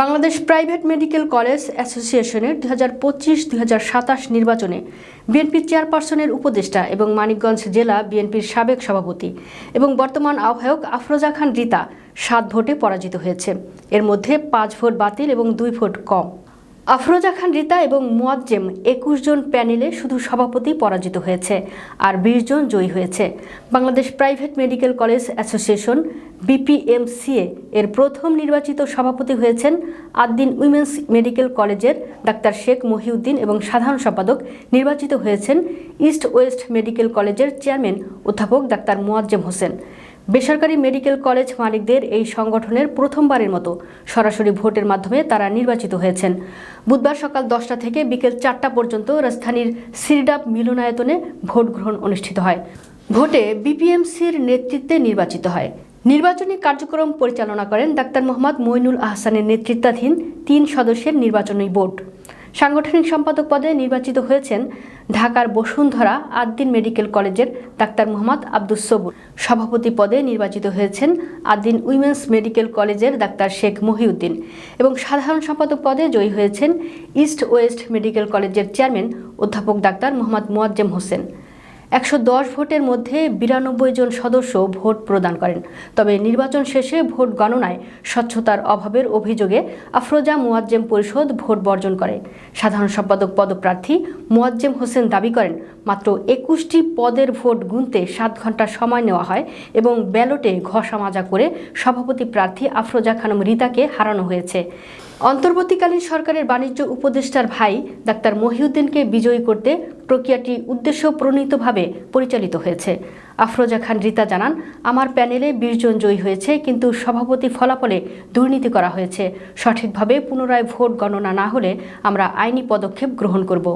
Bangladesh private medical college অ্যাসোসিয়েশনের 2025-2027 নির্বাচনে বিএনপির চেয়ারপারসনের উপদেষ্টা এবং মানিকগঞ্জ জেলা বিএনপির সাবেক সভাপতি এবং বর্তমান আহ্বায়ক আফরোজা খান রিতা 7 ভোটে পরাজিত হয়েছে। এর মধ্যে 5 ভোট বাতিল এবং 2 ভোট কম। আফরোজা খান রিতা এবং মুয়াজ্জেম 21 জন প্যানেলে শুধু সভাপতি পরাজিত হয়েছে আর 20 জন জয়ী হয়েছে। Bangladesh private medical college association BPMCA এর প্রথম নির্বাচিত সভাপতি হয়েছেন আদ্দিন উইমেন্স মেডিকেল কলেজের ডাক্তার শেখ মহিউদ্দিন এবং সাধারণ সম্পাদক নির্বাচিত হয়েছেন ইস্ট ওয়েস্ট মেডিকেল কলেজের চেয়ারম্যান অধ্যাপক ডাক্তার মুয়াজ্জেম হোসেন। বেসরকারি মেডিকেল কলেজ মালিকদের এই সংগঠনের প্রথমবারের মতো সরাসরি ভোটের মাধ্যমে তারা নির্বাচিত হয়েছেন। বুধবার সকাল 10টা থেকে বিকেল 4টা পর্যন্ত রাজধানীর সিরডাপ মিলনায়তনে ভোট গ্রহণ অনুষ্ঠিত হয়। ভোটে BPMC'র নেতৃত্বে নির্বাচিত হয়। নির্বাচনী কার্যক্রম পরিচালনা করেন ডাক্তার মোহাম্মদ মইনুল আহসানের নেতৃত্বাধীন 3 সদস্যের নির্বাচনী বোর্ড। সাংগঠনিক সম্পাদক পদে নির্বাচিত হয়েছেন ঢাকার বসুন্ধরা আদ্দিন মেডিকেল কলেজের ডাক্তার মোহাম্মদ আব্দুস সবুর। সভাপতি পদে নির্বাচিত হয়েছেন আদ্দিন উইমেন্স মেডিকেল কলেজের ডাক্তার শেখ মহিউদ্দিন এবং সাধারণ সম্পাদক পদে জয়ী হয়েছেন ইস্ট ওয়েস্ট মেডিকেল কলেজের চেয়ারম্যান অধ্যাপক ডাক্তার মোহাম্মদ মুয়াজ্জেম হোসেন। 110 ভোটের মধ্যে 92 জন সদস্য ভোট প্রদান করেন। তবে নির্বাচন শেষে ভোট গণনায় স্বচ্ছতার অভাবের অভিযোগে আফরোজা মুয়াজ্জেম পরিষদ ভোট বর্জন করে। সাধারণ সম্পাদক পদপ্রার্থী মুয়াজ্জেম হোসেন দাবি করেন মাত্র 21টি পদের ভোট গুনতে 7 ঘন্টা সময় নেওয়া হয় এবং ব্যালটে ঘষা মাজা করে সভাপতি প্রার্থী আফরোজা খানম রিতাকে হারানো হয়েছে। অন্তর্বর্তীকালীন সরকারের বাণিজ্য উপদেষ্টার ভাই ডাক্তার মহিউদ্দিনকে বিজয়ী করতে প্রক্রিয়াটি উদ্দেশ্য প্রণীতভাবে পরিচালিত হয়েছে। আফরোজা খান রিতা জানান, আমার প্যানেলে 20 জন জয়ী হয়েছে, কিন্তু সভাপতি ফলাফলে দুর্নীতি করা হয়েছে। সঠিকভাবে পুনরায় ভোট গণনা না হলে আমরা আইনি পদক্ষেপ গ্রহণ করব।